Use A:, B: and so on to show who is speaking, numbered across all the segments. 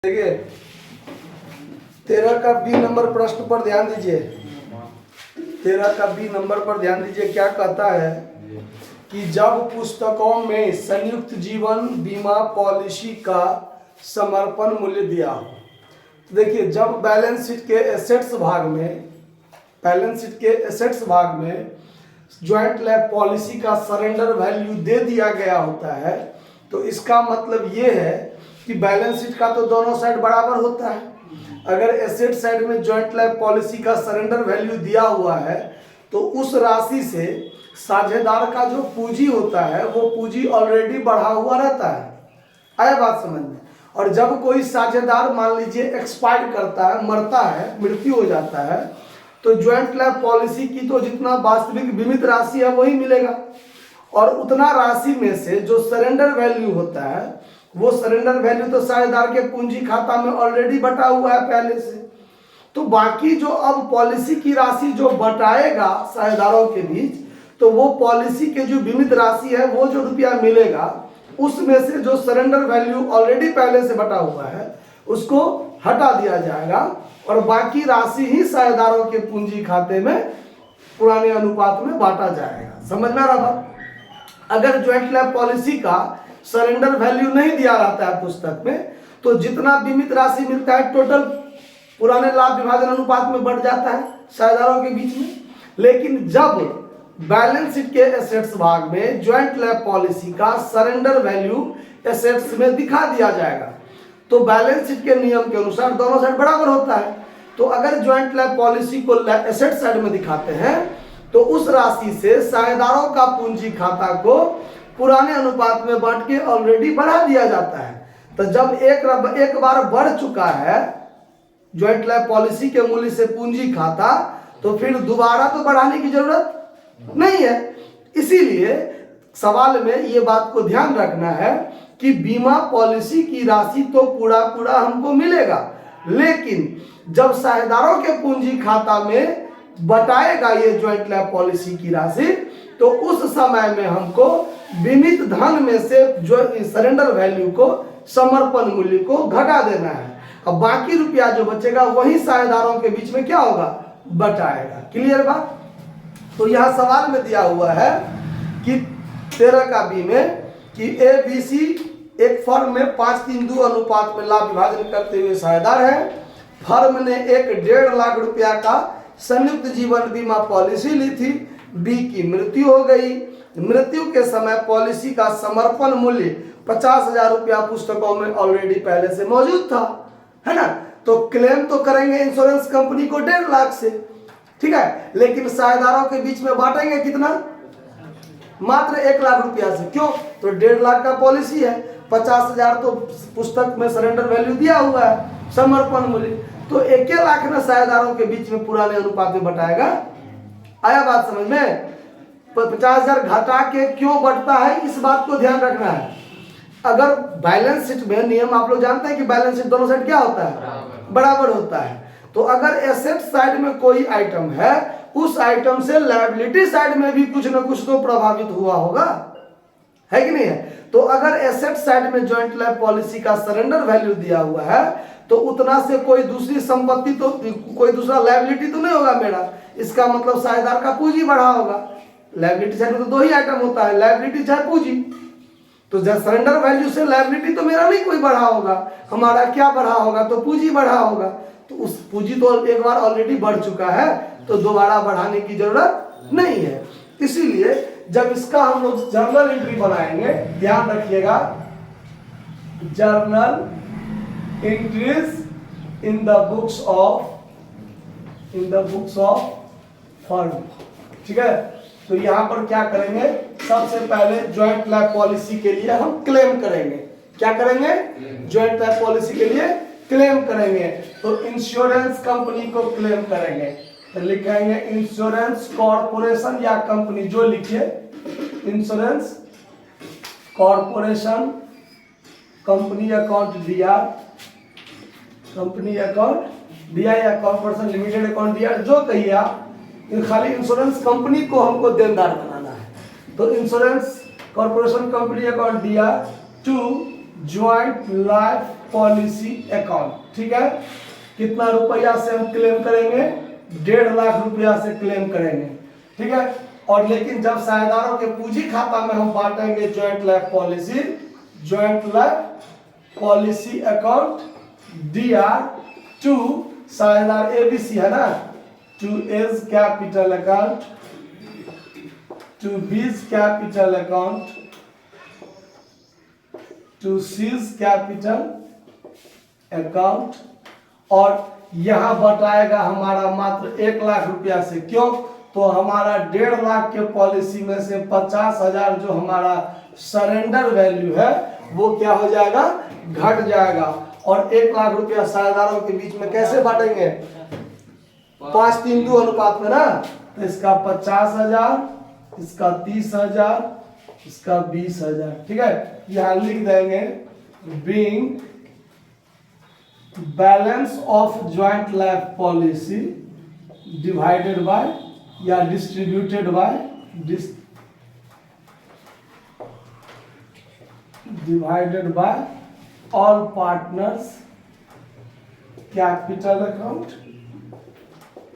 A: देखिए 13 का B number प्रश्न पर ध्यान दीजिए। 13 का बी नंबर पर ध्यान दीजिए, क्या कहता है कि जब पुस्तकों में संयुक्त जीवन बीमा पॉलिसी का समर्पण मूल्य दिया हो। तो देखिए जब बैलेंस शीट के एसेट्स भाग में ज्वाइंट लैब पॉलिसी का सरेंडर वैल्यू दे दिया गया होता है, तो इसका मतलब ये है कि बैलेंस शीट का तो दोनों साइड बराबर होता है। अगर एसेट साइड में ज्वाइंट लैब पॉलिसी का सरेंडर वैल्यू दिया हुआ है तो उस राशि से साझेदार का जो पूंजी होता है वो पूंजी ऑलरेडी बढ़ा हुआ रहता है। आया बात समझ में। और जब कोई साझेदार मान लीजिए एक्सपायर करता है, मरता है, मृत्यु हो जाता है, तो ज्वाइंट लैब पॉलिसी की तो जितना वास्तविक बीमित राशि है वही मिलेगा, और उतना राशि में से जो सरेंडर वैल्यू होता है वो सरेंडर वैल्यू तो साझेदार के पूंजी खाता में ऑलरेडी बटा हुआ है पहले से। तो बाकी जो अब पॉलिसी की राशि जो बटाएगा साझेदारों के बीच, तो वो पॉलिसी के जो बीमित राशि है वो जो रुपया मिलेगा उसमें से जो सरेंडर वैल्यू ऑलरेडी पहले से बटा हुआ है उसको हटा दिया जाएगा और बाकी राशि ही साझेदारों के पूंजी खाते में पुराने अनुपात में बांटा जाएगा। समझ में आ रहा बात। अगर ज्वाइंट लैब पॉलिसी का सरेंडर वैल्यू नहीं दिया रहता है पुस्तक में, तो जितना बीमित राशि मिलता है टोटल पुराने लाभ विभाजन अनुपात में बढ़ जाता है साझेदारों के बीच में। लेकिन जब बैलेंस शीट के एसेट्स भाग में ज्वाइंट लैब पॉलिसी का सरेंडर वैल्यू एसेट्स में दिखा दिया जाएगा, तो बैलेंस शीट के नियम के अनुसार दोनों साइड बराबर होता है। तो अगर ज्वाइंट लैब पॉलिसी को एसेट साइड में दिखाते हैं तो उस राशि से साझेदारों का पूंजी खाता को पुराने अनुपात में बांट के ऑलरेडी बढ़ा दिया जाता है। तो जब एक बार बढ़ चुका है ज्वाइंट लैब पॉलिसी के मूल्य से पूंजी खाता, तो फिर दोबारा तो बढ़ाने की जरूरत नहीं है। इसीलिए सवाल में ये बात को ध्यान रखना है कि बीमा पॉलिसी की राशि तो पूरा हमको मिलेगा, लेकिन जब साझेदारों के पूंजी खाता में बटाएगा ये ज्वाइंट लैब पॉलिसी की राशि, तो उस समय में हमको बीमित धन में से जो सरेंडर वैल्यू को समर्पण मूल्य को घटा देना है। अब बाकी रुपया जो बचेगा वही साझेदारों के बीच में क्या होगा, बटाएगा। क्लियर बात। तो यहाँ सवाल में दिया हुआ है कि 13 का बी में कि ABC एक फर्म में 5:3 अनुपात में लाभ विभाजन करते हुए साझेदार है। फर्म ने एक 1.5 लाख रुपया का संयुक्त जीवन बीमा पॉलिसी ली थी। बी की मृत्यु हो गई। मृत्यु के समय पॉलिसी का समर्पण मूल्य 50,000 रुपया पुस्तकों में ऑलरेडी पहले से मौजूद था, है ना। तो क्लेम तो करेंगे इंश्योरेंस कंपनी को 1.5 लाख से, ठीक है, लेकिन साझेदारों के बीच में बांटेंगे कितना, मात्र 1 लाख रुपया से। क्यों, तो 1.5 लाख का पॉलिसी है, 50,000 तो पुस्तक में सरेंडर वैल्यू दिया हुआ है समर्पण मूल्य, तो 1 लाख ना साझेदारों के बीच में पुराने अनुपात में बटाएगा। आया बात समझ में। 50,000 घटा के क्यों बढ़ता है इस बात को ध्यान रखना है। अगर बैलेंस शीट में नियम आप लोग जानते हैं कि बैलेंस शीट दोनों साइड क्या होता है, बराबर होता है। तो अगर एसेट साइड में कोई आइटम है, उस आइटम से लायबिलिटी साइड में भी कुछ ना कुछ तो प्रभावित हुआ होगा, है कि नहीं है। तो अगर एसेट साइड में ज्वाइंट लैब पॉलिसी का सरेंडर वैल्यू दिया हुआ है, तो उतना से कोई दूसरी संपत्ति तो कोई दूसरा लायबिलिटी तो नहीं होगा मेरा, इसका मतलब साझेदार का पूंजी बढ़ा होगा। लायबिलिटी साइड में तो 2 ही आइटम होता है, लायबिलिटी चाहे पूंजी। तो जब सरेंडर वैल्यू से लायबिलिटी तो मेरा नहीं कोई बढ़ा होगा, हमारा क्या बढ़ा होगा, तो पूंजी बढ़ा होगा। तो उस पूंजी तो एक बार ऑलरेडी बढ़ चुका है, तो दोबारा बढ़ाने की जरूरत नहीं है। इसीलिए जब इसका हम लोग जर्नल एंट्री बनाएंगे, ध्यान रखिएगा, journal entries in the books of firm, ठीक है। तो यहाँ पर क्या करेंगे, सबसे पहले ज्वाइंट लैब पॉलिसी के लिए हम क्लेम करेंगे। क्या करेंगे, ज्वाइंट लैब पॉलिसी के लिए क्लेम करेंगे। तो इंश्योरेंस कंपनी को क्लेम करेंगे, तो लिखेंगे इंश्योरेंस कॉर्पोरेशन या कंपनी, जो लिखिए इंश्योरेंस कॉर्पोरेशन, कंपनी अकाउंट दिया, कंपनी अकाउंट दिया या कॉर्पोरेशन लिमिटेड अकाउंट दिया, जो कहिए आप, खाली इंश्योरेंस कंपनी को हमको देनदार बनाना है। तो इंश्योरेंस कॉर्पोरेशन कंपनी अकाउंट दिया to joint life policy account. ठीक है, कितना रुपया से हम क्लेम करेंगे? 1.5 लाख रुपया से क्लेम करेंगे। ठीक है, और लेकिन जब साझेदारों के पूंजी खाता में हम बांटेंगे joint life policy account DR to साझेदार ABC है ना, to A's capital account, to B's capital account, to C's capital account, और यहां बटाएगा हमारा मात्र 1 लाख रुपया से। क्यों? तो हमारा 1.5 लाख के पॉलिसी में से 50,000 जो हमारा सरेंडर वैल्यू है वो क्या हो जाएगा? घट जाएगा। और 1 लाख रुपया साझेदारों के बीच में कैसे बांटेंगे? 5:3 अनुपात में ना। तो इसका 50,000, इसका 30,000, इसका 20,000। ठीक है, यहां लिख देंगे being balance of joint life policy divided by या distributed by divided by all partners capital account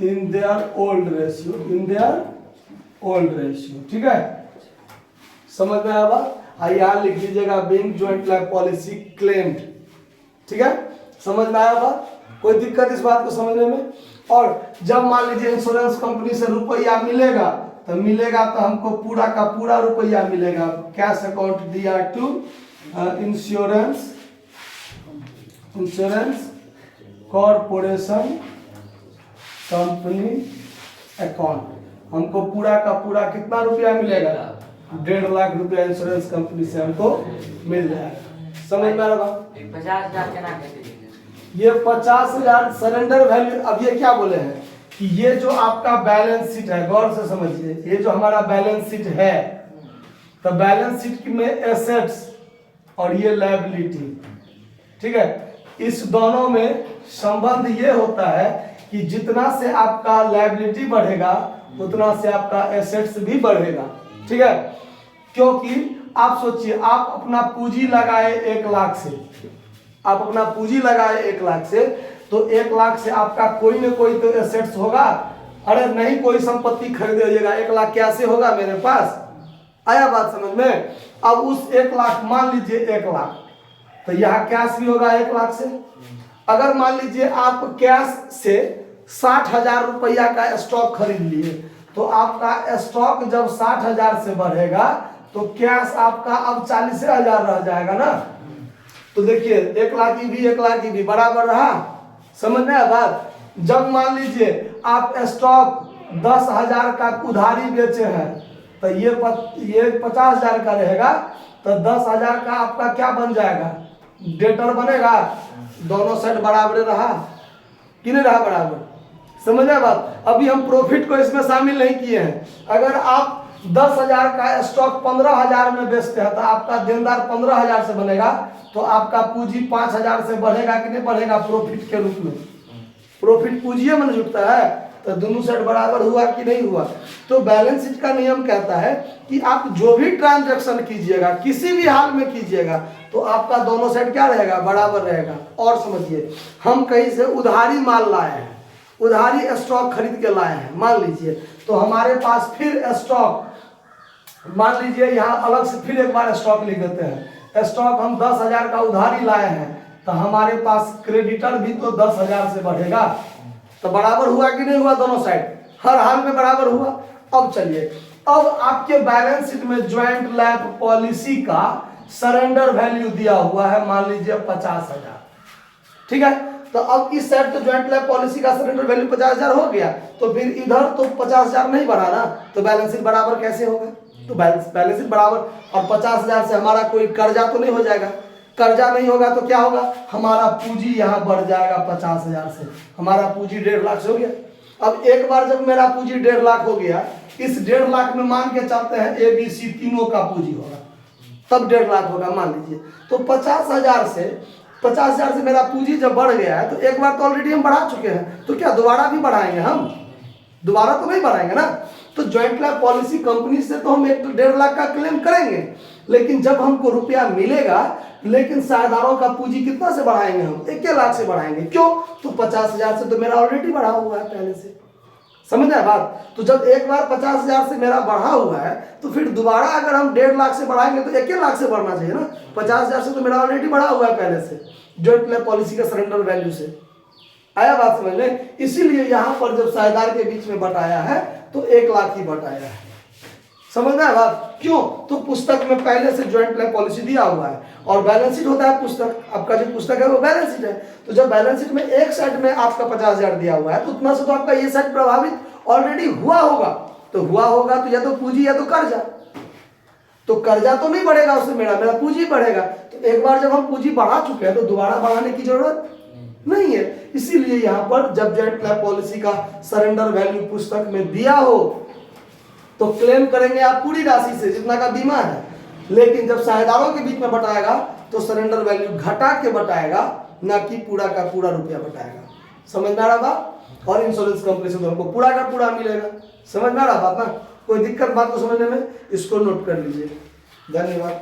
A: in their old ratio। ठीक है, समझ में आया बात? यहां लिख लीजिएगा being joint life policy claimed. ठीक है, समझ में आया बात? कोई दिक्कत इस बात को समझने में? और जब मान लीजिए इंश्योरेंस कंपनी से रुपया मिलेगा तो हमको पूरा का पूरा रुपया मिलेगा। Cash account DR to insurance corporation company account, हमको पूरा का पूरा कितना रुपया मिलेगा? 1.5 लाख रुपया इंश्योरेंस कंपनी से हमको मिल जाएगा। समझ में आ रहा?
B: 50,000 के नाम कैसे देंगे?
A: ये 50,000 सरेंडर वैल्यू। अब ये क्या बोले हैं कि ये जो आपका बैलेंस शीट है, गौर से समझिए, ये जो हमारा बैलेंस शीट है, तो बैलेंस शीट में एसेट्स और ये लायबिलिटी। ठीक है, इस दोनों में संबंध ये होता है कि जितना से आपका लायबिलिटी बढ़ेगा उतना से आपका एसेट्स भी बढ़ेगा। ठीक है, क्योंकि आप सोचिए, आप अपना पूंजी लगाए 1 लाख से, आप अपना पूंजी लगाए 1 लाख से, तो 1 लाख से आपका कोई ना कोई तो एसेट्स होगा। अरे नहीं, कोई संपत्ति खरीदे होइएगा, 1 लाख कैसे होगा मेरे पास? आया बात समझ में? अब उस 1 लाख, मान लीजिए 1 लाख, तो यहाँ कैश भी होगा 1 लाख से। अगर मान लीजिए आप कैश से 60,000 रुपया का स्टॉक खरीद लिए, तो आपका स्टॉक जब 60,000 से बढ़ेगा तो कैश आपका अब 40,000 रह जाएगा ना। तो देखिए 1 लाख की भी 1 लाख की भी बराबर रहा। समझ में आया बात? जब मान लीजिए आप स्टॉक 10,000 का उधारी बेचे हैं तो ये 50,000 का रहेगा, तो 10,000 का आपका क्या बन जाएगा? डेटर बनेगा। दोनों साइड बराबर रहा कि नहीं रहा? बराबर। समझ आया बात? अभी हम प्रॉफिट को इसमें शामिल नहीं किए हैं। अगर आप 10,000 का स्टॉक 15,000 में बेचते हैं तो आपका देनदार 15,000 से बनेगा, तो आपका पूंजी 5,000 से बढ़ेगा कि नहीं बढ़ेगा? प्रॉफिट के रूप में। प्रॉफिट पूंजी में जुटता है, तो दोनों साइड बराबर हुआ कि नहीं हुआ? तो बैलेंस शीट का नियम कहता है कि आप जो भी ट्रांजैक्शन कीजिएगा, किसी भी हाल में कीजिएगा, तो आपका दोनों साइड क्या रहेगा? बराबर रहेगा। और समझिए, हम कहीं से उधारी माल लाए हैं, उधारी स्टॉक खरीद के लाए हैं मान लीजिए, तो हमारे पास फिर स्टॉक, मान लीजिए यहाँ अलग से फिर एक बार स्टॉक लिख देते हैं। स्टॉक हम 10,000 का उधारी लाए हैं, तो हमारे पास क्रेडिटर भी तो 10,000 से बढ़ेगा। तो बराबर हुआ कि नहीं हुआ? दोनों साइड हर हाल में बराबर हुआ। अब चलिए, अब आपके बैलेंस शीट में ज्वाइंट लाइफ पॉलिसी का सरेंडर वैल्यू दिया हुआ है, मान लीजिए 50,000। ठीक है, तो अब इस साइड तो ज्वाइंट लाइफ पॉलिसी का सरेंडर वैल्यू 50,000 हो गया, तो फिर इधर तो 50,000 नहीं बढ़ा ना, तो बैलेंस शीट बराबर कैसे होगा? तो बैलेंस शीट बराबर, और 50,000 से हमारा कोई कर्जा तो नहीं हो जाएगा। कर्जा नहीं होगा तो क्या होगा? हमारा पूंजी यहाँ बढ़ जाएगा 50,000 से, हमारा पूंजी 1.5 लाख से हो गया। अब एक बार जब मेरा पूंजी 1.5 लाख हो गया, इस 1.5 लाख में मान के चलते हैं ABC तीनों का पूंजी होगा, तब 1.5 लाख होगा मान लीजिए। तो 50,000 से मेरा पूंजी जब बढ़ गया है, तो एक बार तो ऑलरेडी हम बढ़ा चुके हैं, तो क्या दोबारा भी बढ़ाएंगे? हम दोबारा तो नहीं बढ़ाएंगे ना। तो ज्वाइंट लाइफ पॉलिसी कंपनी से तो हम 1.5 लाख का क्लेम करेंगे, लेकिन जब हमको रुपया मिलेगा, लेकिन साझेदारों का पूंजी कितना से बढ़ाएंगे हम? 1 लाख से बढ़ाएंगे। क्यों? तो 50,000 से तो मेरा ऑलरेडी बढ़ा हुआ है पहले से। समझ आए बात? तो जब एक बार 50,000 से मेरा बढ़ा हुआ है, तो फिर दोबारा अगर हम 1.5 लाख से बढ़ाएंगे तो 1 लाख से बढ़ना चाहिए ना। 50,000 से तो मेरा ऑलरेडी बढ़ा हुआ है पहले से, जॉइंट लैब पॉलिसी का सरेंडर वैल्यू से। आया बात समझ में? इसीलिए यहाँ पर जब साझेदार के बीच में बटाया है तो 1 लाख ही बटाया है। समझ में आया बात? क्यों? तो पुस्तक में पहले से ज्वाइंट लैब पॉलिसी दिया हुआ है और बैलेंस शीट होता है पुस्तक, आपका जो पुस्तक है वो बैलेंस शीट है। तो जब बैलेंस शीट में एक साइड में आपका 50,000 दिया हुआ है तो उतना से तो आपका ये साइड प्रभावित ऑलरेडी हुआ होगा। तो हुआ होगा तो या तो पूंजी या तो कर्जा। तो कर्जा तो नहीं बढ़ेगा उससे, मेरा पूंजी बढ़ेगा। तो एक बार जब हम पूंजी बढ़ा चुके हैं तो दोबारा बढ़ाने की जरूरत नहीं है। इसीलिए यहाँ पर जब ज्वाइंट लैब पॉलिसी का सरेंडर वैल्यू पुस्तक में दिया हो तो क्लेम करेंगे आप पूरी राशि से जितना का बीमा है, लेकिन जब साझेदारों के बीच में बटाएगा तो सरेंडर वैल्यू घटा के बटाएगा, ना कि पूरा का पूरा रुपया बटाएगा। समझ में आ रहा बात? और इंश्योरेंस कंपनी से तो हमको पूरा का पूरा मिलेगा। समझ में आ रहा बात ना? कोई दिक्कत बात को समझने में? इसको नोट कर लीजिए। धन्यवाद।